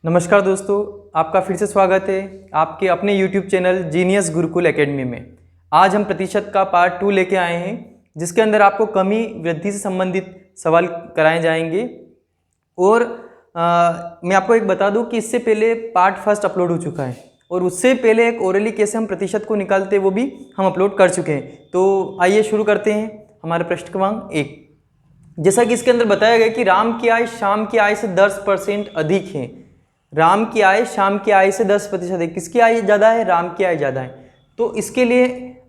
नमस्कार दोस्तों, आपका फिर से स्वागत है आपके अपने YouTube channel genius Gurukul academy में। आज हम प्रतिशत का पार्ट 2 लेके आए हैं, जिसके अंदर आपको कमी वृद्धि से संबंधित सवाल कराए जाएंगे। और मैं आपको एक बता दूं कि इससे पहले पार्ट फर्स्ट अपलोड हो चुका है और उससे पहले एक ओरली कैसे हम प्रतिशत को निकालते हैं वो भी हम अपलोड कर चुके हैं। तो आइए शुरू करते हैं हमारे प्रश्न क्रमांक 1। जैसा कि इसके अंदर बताया गया कि राम की आय शाम की आय से 10% अधिक है। राम की आय शाम की आय से 10% है। किसकी आय ज़्यादा है? राम की आय ज़्यादा है। तो इसके लिए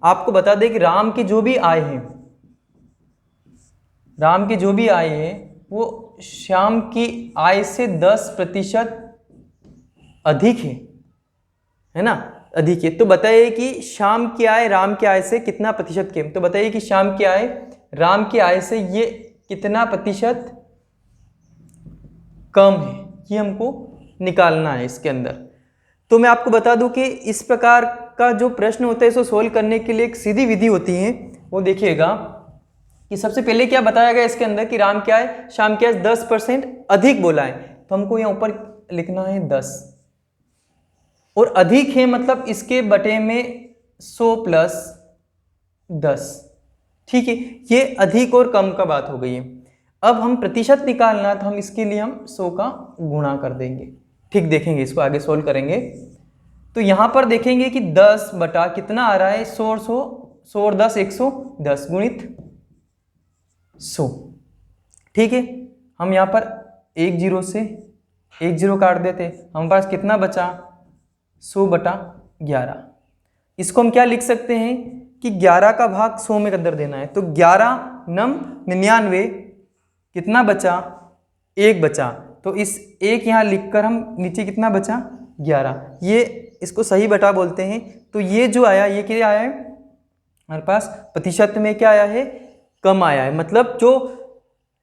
आपको बता दें कि राम की जो भी आय है, राम की जो भी आय है वो श्याम की आय से 10% अधिक है ना, अधिक है। तो बताइए कि श्याम की आय राम की आय से कितना प्रतिशत कम। तो बताइए कि श्याम की आय राम की आय से ये कितना प्रतिशत कम है, ये हमको निकालना है इसके अंदर। तो मैं आपको बता दूं कि इस प्रकार का जो प्रश्न होता है इसको सोल्व करने के लिए एक सीधी विधि होती है। वो देखिएगा कि सबसे पहले क्या बताया गया इसके अंदर कि राम क्या है, शाम क्या है, 10% अधिक बोला है। तो हमको यहाँ ऊपर लिखना है 10 और अधिक है मतलब इसके बटे में 100 प्लस 10। ठीक है, ये अधिक और कम का बात हो गई है। अब हम प्रतिशत निकालना है तो हम इसके लिए हम 100 का गुणा कर देंगे। ठीक, देखेंगे इसको आगे सोल्व करेंगे। तो यहां पर देखेंगे कि 10 बटा कितना आ रहा है, 100 और 10 110 गुणित 100। ठीक है, हम यहां पर 1 0 से 1 0 काट देते, हमारे पास कितना बचा 100 बटा 11। इसको हम क्या लिख सकते हैं कि 11 का भाग 100 में कदर देना है। तो 11 नम 99, कितना बचा 1 बचा। तो इस 1 यहाँ लिखकर हम नीचे कितना बचा 11, ये इसको सही बटा बोलते हैं। तो ये जो आया ये क्या आया है हमारे पास, प्रतिशत में क्या आया है, कम आया है। मतलब जो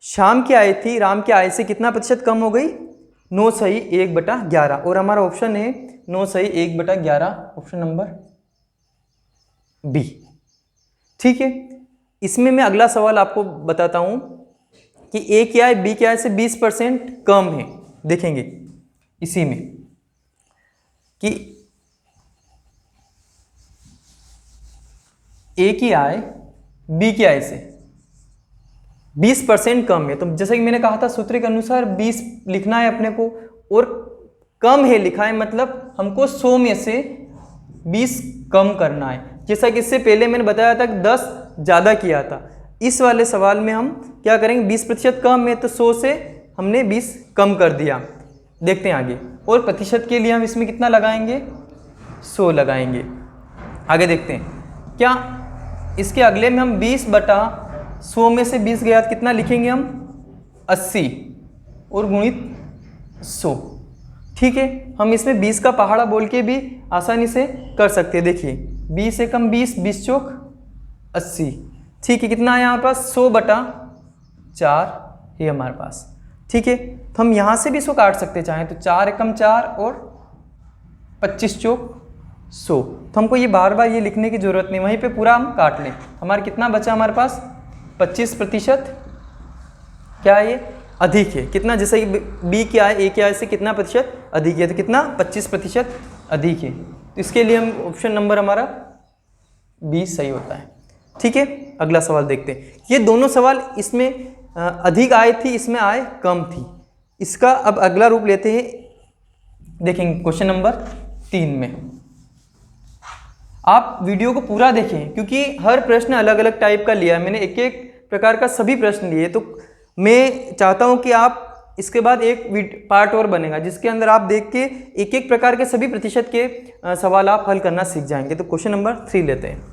शाम की आय थी राम की आय से कितना प्रतिशत कम हो गई, 9 सही 1 बटा 11। और हमारा ऑप्शन है 9 सही 1 बटा 11, ऑप्शन नंबर बी। ठीक है, इसमें मैं अगला सवाल आपको बताता हूं कि ए की आय बी की आय से 20% कम है। देखेंगे इसी में कि ए की आय बी की आय से 20% कम है। तो जैसा कि मैंने कहा था सूत्र के अनुसार 20 लिखना है अपने को और कम है लिखा है, मतलब हमको 100 में से 20 कम करना है। जैसा कि इससे पहले मैंने बताया था कि 10 ज़्यादा किया था। इस वाले सवाल में हम क्या करेंगे, 20% कम है तो 100 से हमने 20 कम कर दिया। देखते हैं आगे। और प्रतिशत के लिए हम इसमें कितना लगाएंगे, 100 लगाएंगे। आगे देखते हैं क्या इसके अगले में हम 20 बटा 100 में से 20 गया तो कितना लिखेंगे हम 80 और गुणित 100। ठीक है, हम इसमें 20 का पहाड़ा बोल के भी आसानी से कर सकते हैं। देखिए 20 से कम 20, 20 चौक 80। ठीक है, कितना है हमारे पास 100 बटा 4 है हमारे पास। ठीक है, तो हम यहाँ से भी 100 काट सकते चाहें तो 4 एकम 4 और 25 चौक 100। तो हमको ये बार बार ये लिखने की जरूरत नहीं, वहीं पे पूरा हम काट लें। हमारा कितना बचा हमारे पास 25% क्या है, ये अधिक है। कितना, जैसे कि बी की आय ए की आय से कितना प्रतिशत अधिक है, तो कितना 25% अधिक है। तो इसके लिए हम ऑप्शन नंबर हमारा बी सही होता है। ठीक है, अगला सवाल देखते हैं। ये दोनों सवाल इसमें अधिक आय थी, इसमें आय कम थी। इसका अब अगला रूप लेते हैं, देखेंगे क्वेश्चन नंबर 3 में। आप वीडियो को पूरा देखें क्योंकि हर प्रश्न अलग अलग टाइप का लिया है मैंने, एक एक प्रकार का सभी प्रश्न लिए। तो मैं चाहता हूं कि आप इसके बाद एक पार्ट और बनेगा जिसके अंदर आप देख के एक एक प्रकार के सभी प्रतिशत के सवाल आप हल करना सीख जाएंगे। तो क्वेश्चन नंबर 3 लेते हैं।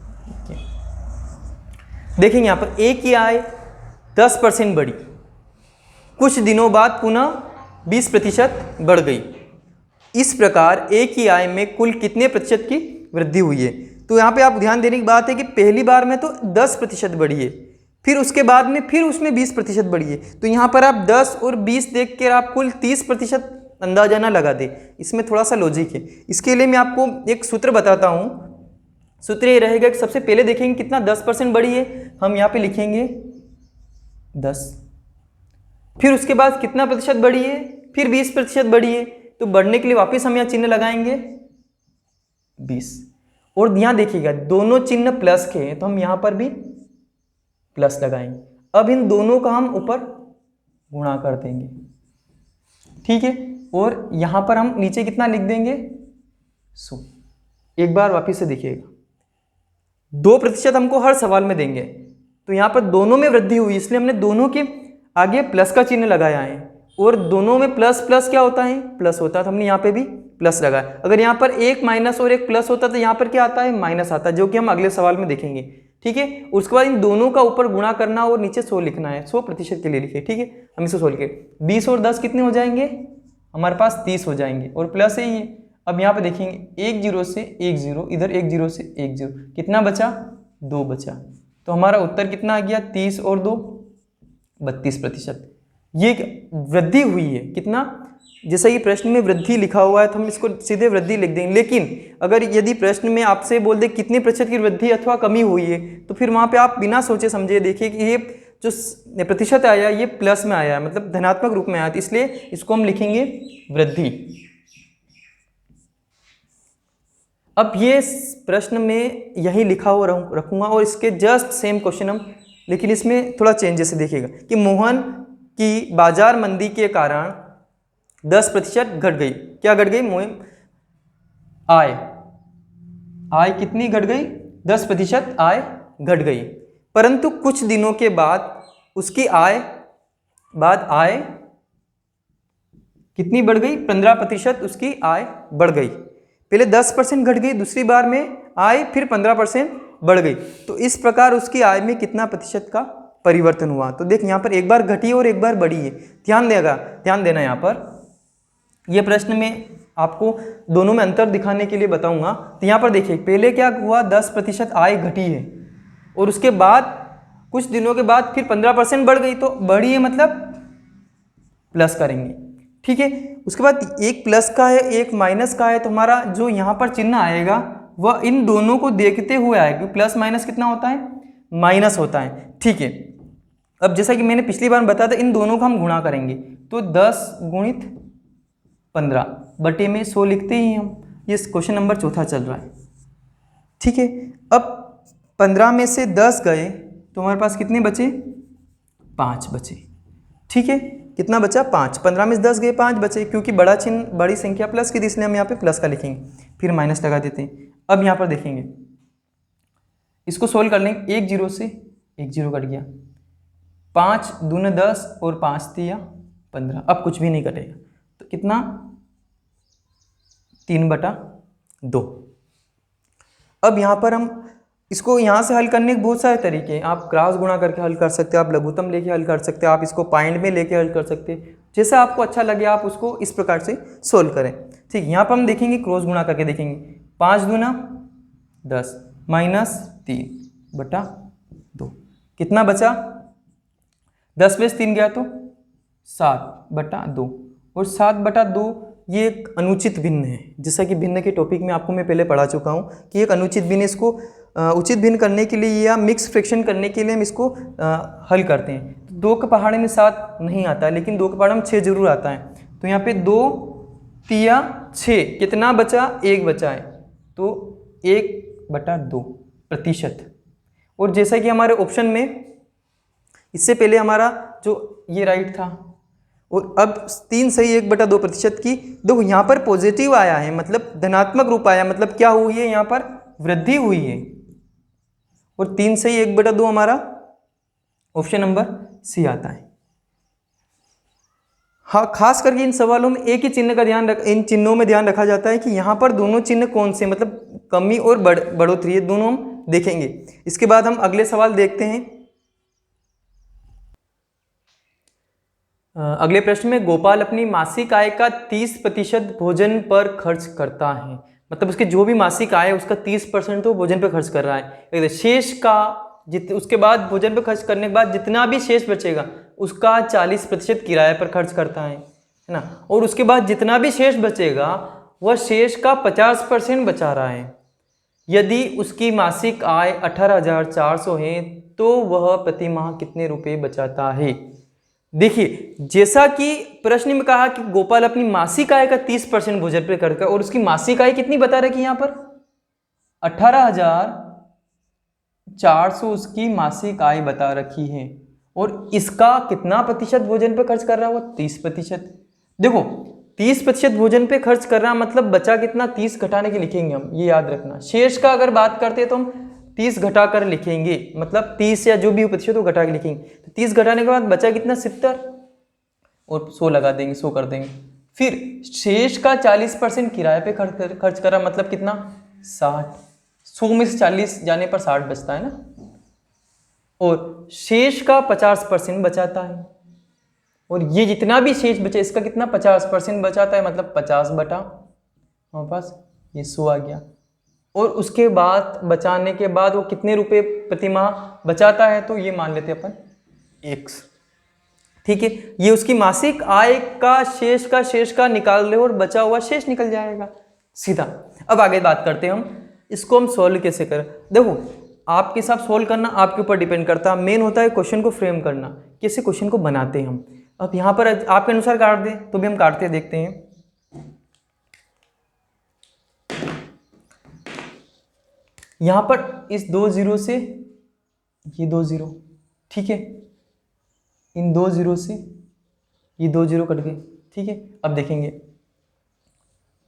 देखेंगे यहाँ पर ए की आय 10% बढ़ी, कुछ दिनों बाद पुनः 20% बढ़ गई। इस प्रकार ए की आय में कुल कितने प्रतिशत की वृद्धि हुई है। तो यहाँ पे आप ध्यान देने की बात है कि पहली बार में तो 10% बढ़ी है, फिर उसके बाद में फिर उसमें 20% बढ़ी है। तो यहाँ पर आप 10 और 20 देख कर आप कुल 30% अंदाजा ना लगा दे, इसमें थोड़ा सा लॉजिक है। इसके लिए मैं आपको एक सूत्र बताता हूँ। सूत्र ये रहेगा कि सबसे पहले देखेंगे कितना 10% बढ़ी है, हम यहाँ पे लिखेंगे 10। फिर उसके बाद कितना प्रतिशत बढ़ी है, फिर 20% बढ़ी है, तो बढ़ने के लिए वापस हम यहाँ चिन्ह लगाएंगे 20। और यहाँ देखिएगा दोनों चिन्ह प्लस के हैं तो हम यहाँ पर भी प्लस लगाएंगे। अब इन दोनों का हम ऊपर गुणा कर देंगे, ठीक है। और यहाँ पर हम नीचे कितना लिख देंगे 100। एक बार वापस से देखिएगा, 2% हमको हर सवाल में देंगे, तो यहाँ पर दोनों में वृद्धि हुई इसलिए हमने दोनों के आगे प्लस का चिन्ह लगाया है। और दोनों में प्लस प्लस क्या होता है, प्लस होता है, तो हमने यहाँ पे भी प्लस लगाया। अगर यहाँ पर एक माइनस और एक प्लस होता तो यहाँ पर क्या आता है, माइनस आता है, जो कि हम अगले सवाल में देखेंगे, ठीक है। उसके बाद इन दोनों का ऊपर गुणा करना और नीचे 100 लिखना है, 100% के लिए लिखे, ठीक है। हम इसे 100 लिखे, 20 और 10 कितने हो जाएंगे, हमारे पास 30 हो जाएंगे, और प्लस है ये। अब यहाँ पे देखेंगे 1 0 से 1 0, इधर 1 0 से 1 0, कितना बचा, 2 बचा। तो हमारा उत्तर कितना आ गया, 30 और 2 32%। ये वृद्धि हुई है कितना, जैसा कि प्रश्न में वृद्धि लिखा हुआ है तो हम इसको सीधे वृद्धि लिख देंगे। लेकिन अगर यदि प्रश्न में आपसे बोल दे कितने प्रतिशत की वृद्धि अथवा कमी हुई है, तो फिर वहाँ पे आप बिना सोचे समझे देखिए कि ये जो प्रतिशत आया ये प्लस में आया है, मतलब धनात्मक रूप में आया, तो इसलिए इसको हम लिखेंगे वृद्धि। अब ये प्रश्न में यही लिखा हुआ रखूंगा और इसके जस्ट सेम क्वेश्चन हम, लेकिन इसमें थोड़ा चेंजेस देखिएगा कि मोहन की बाजार मंदी के कारण 10% घट गई। क्या घट गई, आय कितनी घट गई, 10% आय घट गई। परंतु कुछ दिनों के बाद उसकी आय कितनी बढ़ गई, 15% उसकी आय बढ़ गई। पहले 10% घट गई, दूसरी बार में आय फिर 15% बढ़ गई। तो इस प्रकार उसकी आय में कितना प्रतिशत का परिवर्तन हुआ। तो देख यहाँ पर एक बार घटी और एक बार बढ़ी है, ध्यान देना यहाँ पर। यह प्रश्न में आपको दोनों में अंतर दिखाने के लिए बताऊंगा। तो यहाँ पर देखिए पहले क्या हुआ, 10% आय घटी है और उसके बाद कुछ दिनों के बाद फिर 15% बढ़ गई, तो बढ़ी है मतलब प्लस करेंगे, ठीक है। उसके बाद एक प्लस का है एक माइनस का है, तो हमारा जो यहाँ पर चिन्ह आएगा वह इन दोनों को देखते हुए आएगा। प्लस माइनस कितना होता है, माइनस होता है, ठीक है। अब जैसा कि मैंने पिछली बार बताया था, इन दोनों का हम गुणा करेंगे, तो 10 गुणित 15 बटे में 100 लिखते ही हम। ये क्वेश्चन नंबर 4 चल रहा है, ठीक है। अब 15 में से 10 गए तो हमारे पास कितने बचे, 5 बचे, ठीक है। कितना बचा, 5। 15 में से 10 गए, 5 बचे, क्योंकि बड़ा चिन्ह बड़ी संख्या प्लस की थी इसलिए हम यहाँ पे प्लस का लिखेंगे, फिर माइनस लगा देते हैं। अब यहाँ पर देखेंगे, इसको सोल्व कर लेंगे, 1 0 से 1 0 कट गया, 5 दूने 10 और 5 तिया 15, अब कुछ भी नहीं कटेगा, तो कितना 3/2। अब यहाँ पर हम इसको यहाँ से हल करने के बहुत सारे तरीके हैं। आप क्रॉस गुणा करके हल कर सकते हैं, आप लघुत्तम लेके हल कर सकते हैं, आप इसको पॉइंट में लेके हल कर सकते हैं, जैसा आपको अच्छा लगे आप उसको इस प्रकार से सोल्व करें, ठीक। यहाँ पर हम देखेंगे क्रॉस गुणा करके देखेंगे, 5 दूना 10 माइनस 3/2, कितना बचा, 10 में से 3 गया तो 7/2, और 7/2 ये एक अनुचित भिन्न है। जैसा कि भिन्न के टॉपिक में आपको मैं पहले पढ़ा चुका हूँ कि एक अनुचित भिन्न, इसको उचित भिन्न करने के लिए या मिक्स फ्रैक्शन करने के लिए हम इसको हल करते हैं। 2 के पहाड़े में 7 नहीं आता, लेकिन 2 के पहाड़े में 6 जरूर आता है। तो यहाँ पे 2 तिया 6, कितना बचा, 1 बचा है, तो 1/2%। और जैसा कि हमारे ऑप्शन में इससे पहले हमारा जो ये राइट था, और अब 3 सही 1/2% की, देखो यहाँ पर पॉजिटिव आया है, मतलब धनात्मक रूप आया, मतलब क्या हुई है, यहाँ पर वृद्धि हुई है। और 3 सही 1/2 हमारा ऑप्शन नंबर सी आता है। हाँ, खास करके इन सवालों में एक ही चिन्ह का इन चिन्हों में ध्यान रखा जाता है कि यहाँ पर दोनों चिन्ह कौन से, मतलब कमी और बढ़ोतरी, ये दोनों हम देखेंगे। इसके बाद हम अगले सवाल देखते हैं। अगले प्रश्न में, गोपाल अपनी मासिक आय का 30% भोजन पर खर्च करता है, मतलब उसके जो भी मासिक आय है उसका 30% तो भोजन पर खर्च कर रहा है। शेष का उसके बाद भोजन पर खर्च करने के बाद जितना भी शेष बचेगा उसका 40% किराए पर खर्च करता है ना, और उसके बाद जितना भी शेष बचेगा वह शेष का 50% बचा रहा है। यदि उसकी मासिक आय 18,400 है तो वह प्रति माह कितने रुपए बचाता है। देखिए, जैसा कि प्रश्न में कहा कि गोपाल अपनी मासिक आय का 30% भोजन पे खर्च कर, और उसकी मासिक आय कितनी बता रखी यहाँ पर 18,400 उसकी मासिक आय बता रखी है, और इसका कितना प्रतिशत भोजन पे खर्च कर रहा है वो 30%। देखो 30% भोजन पे खर्च कर रहा मतलब बचा कितना, 30 घटाने के लिखेंगे हम, ये याद रखना। शेष का अगर बात करते हैं तो हम 30 घटा कर लिखेंगे, मतलब 30 या जो भी प्रतिशत वो घटा के लिखेंगे। तो 30 घटाने के बाद बचा कितना 70, और 100 लगा देंगे, 100 कर देंगे। फिर शेष का 40% किराए पे खर्च कर रहा मतलब कितना 60, 100 में से 40 जाने पर 60 बचता है ना, और शेष का 50% बचाता है, और ये जितना भी शेष बचे इसका कितना 50% बचाता है, मतलब 50 बटा हमारे पास ये 100 आ गया। और उसके बाद बचाने के बाद वो कितने रुपए प्रतिमाह बचाता है, तो ये मान लेते अपन x, ठीक है। ये उसकी मासिक आय का शेष का निकाल ले और बचा हुआ शेष निकल जाएगा सीधा। अब आगे बात करते हैं हम, इसको हम सोल्व कैसे करें। देखो आपके साथ सोल्व करना आपके ऊपर डिपेंड करता है, मेन होता है क्वेश्चन को फ्रेम करना, कैसे क्वेश्चन को बनाते हैं हम। अब यहाँ पर आपके अनुसार काट दें तो भी हम काटते देखते हैं। यहाँ पर इस 2 0 से ये 2 0, ठीक है, इन 2 0 से ये 2 0 कट गए, ठीक है। अब देखेंगे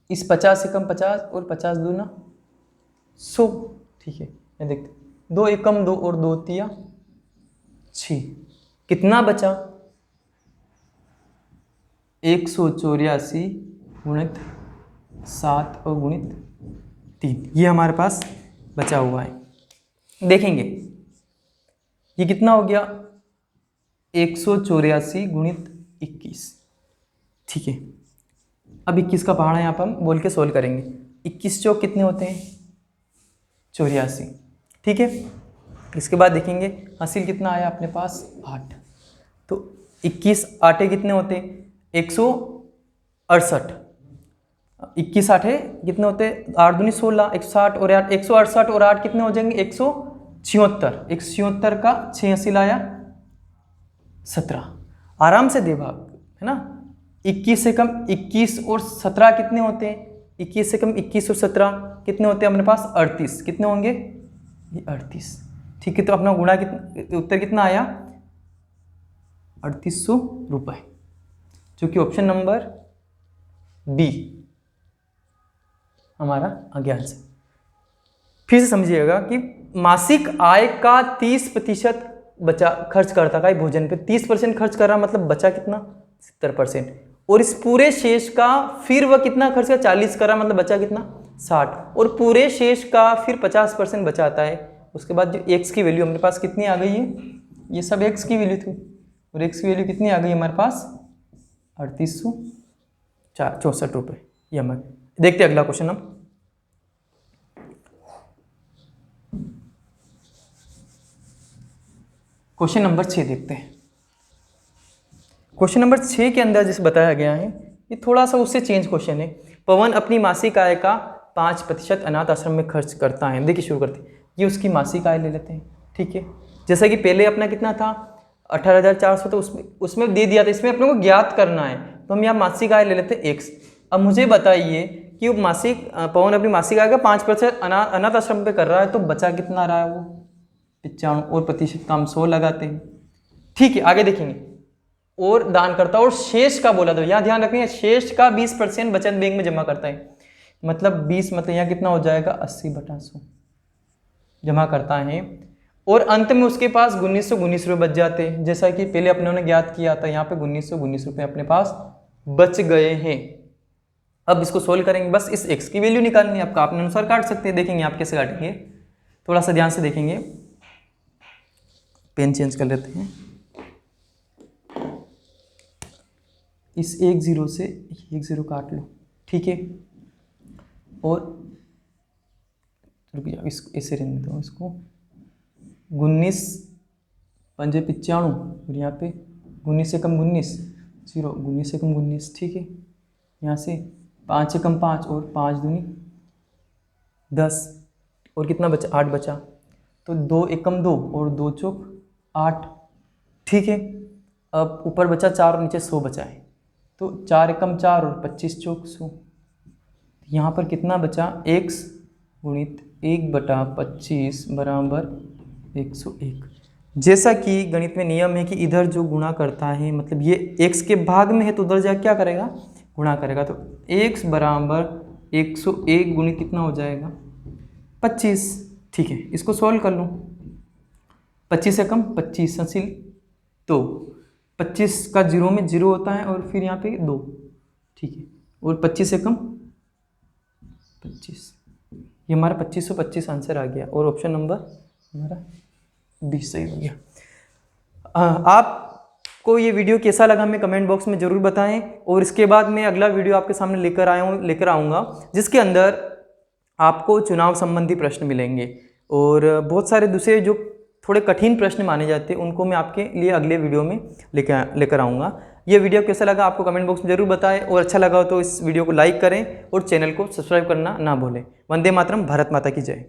इस 50 से कम 50 और 50 दूना 100, ठीक है। ये देखते 2 1 कम 2 और 2 3 6, कितना बचा 184 गुणित 7 और गुणित 3, ये हमारे पास बचा हुआ है। देखेंगे ये कितना हो गया 184 गुणित 21, ठीक है। अब 21 का पहाड़ा यहाँ पर हम बोल के सोल्व करेंगे। 21 चौक कितने होते हैं 84, ठीक है। इसके बाद देखेंगे हासिल कितना आया अपने पास 8, तो 21 आठे कितने होते हैं 168, 21 आठे कितने होते हैं 8 दूनी 16, 160 और 8 168 और 8 कितने हो जाएंगे 176, 176 का 86 लाया 17, आराम से दे भाग है ना। 21 से कम 21 और 17 कितने होते हैं, 21 से कम 21 और 17 कितने होते हैं अपने पास 38, कितने होंगे ये 38, ठीक है। तो अपना गुणा कितना, उत्तर कितना आया 3800 रुपये, जो कि ऑप्शन नंबर बी हमारा आगे आंसर। फिर से समझिएगा कि मासिक आय का 30% बचा खर्च करता है भोजन पे, 30% खर्च कर रहा मतलब बचा कितना 70%, और इस पूरे शेष का फिर वह कितना खर्च कर 40 कर रहा मतलब बचा कितना 60, और पूरे शेष का फिर 50% बचाता है। उसके बाद जो x की वैल्यू हमारे पास कितनी आ गई है, ये सब x की वैल्यू थी, और x की वैल्यू कितनी आ गई हमारे पास 3864 रुपये। ये हमारे देखते हैं अगला क्वेश्चन हम। क्वेश्चन नंबर 6 देखते हैं। क्वेश्चन नंबर 6 के अंदर जिसे बताया गया है ये थोड़ा सा उससे चेंज क्वेश्चन है। पवन अपनी मासिक आय का 5% अनाथ आश्रम में खर्च करता है। देखिए शुरू करते हैं, ये उसकी मासिक आय ले लेते हैं, ठीक है। जैसा कि पहले अपना कितना था 18,400, तो उसमें दे दिया था, इसमें अपने को ज्ञात करना है, तो हम यहाँ मासिक आय ले लेते हैं x। अब मुझे बताइए कि वो पवन अपनी मासिक आय का 5% अनाथ आश्रम पे कर रहा है, तो बचा कितना रहा है वो 95, और प्रतिशत का हम 100 लगाते हैं, ठीक है। आगे देखेंगे और दान करता है, और शेष का बोला तो यहाँ ध्यान रखेंगे शेष का 20% बचत बैंक में जमा करता है, मतलब 20 मतलब यहाँ कितना हो जाएगा 80/100 जमा करता है, और अंत में उसके पास 1919 रुपये बच जाते हैं। जैसा कि पहले अपने ने ज्ञात किया था, यहाँ पे 1919 रुपये अपने पास बच गए हैं। अब इसको सोल्व करेंगे, बस इस x की वैल्यू निकालनी है, आपका अपने अनुसार काट सकते हैं। देखेंगे आप कैसे काटेंगे, थोड़ा सा ध्यान से देखेंगे, पेन चेंज कर लेते हैं। इस 1 0 से 1 0 काट लो, ठीक है, और रुक जाओ, इसको ऐसे रहने दो, इसको 19 पंजे 95, और यहाँ पे 19 से कम 19 0, 19 से कम 19, ठीक है। यहाँ से 5 से कम 5 और 5 दूनी 10, और कितना बचा 8 बचा, तो 2 1 कम 2 और 2 चौक 8, ठीक है। अब ऊपर बचा 4 और नीचे 100 बचा है, तो 4 एकम 4 और 25 चौक 100। यहाँ पर कितना बचा, x गुणित 1/25 बराबर 101। जैसा कि गणित में नियम है कि इधर जो गुणा करता है, मतलब ये x के भाग में है तो उधर जाके क्या करेगा, गुणा करेगा। तो x बराबर 101 गुणित कितना हो जाएगा, 25। ठीक है, इसको सॉल्व कर लूँ। 25 से कम 25 हासिल, तो 25 का 0 में 0 होता है और फिर यहाँ पे 2। ठीक है, और 25 से कम 25, ये हमारा 2525 आंसर आ गया और ऑप्शन नंबर हमारा 20 सही हो गया। आपको ये वीडियो कैसा लगा हमें कमेंट बॉक्स में ज़रूर बताएं। और इसके बाद मैं अगला वीडियो आपके सामने लेकर आऊँगा जिसके अंदर आपको चुनाव संबंधी प्रश्न मिलेंगे और बहुत सारे दूसरे जो थोड़े कठिन प्रश्न माने जाते हैं उनको मैं आपके लिए अगले वीडियो में लेकर आऊँगा। ये वीडियो कैसा लगा आपको कमेंट बॉक्स में ज़रूर बताएं और अच्छा लगा हो तो इस वीडियो को लाइक करें और चैनल को सब्सक्राइब करना ना भूलें। वंदे मातरम, भारत माता की जय।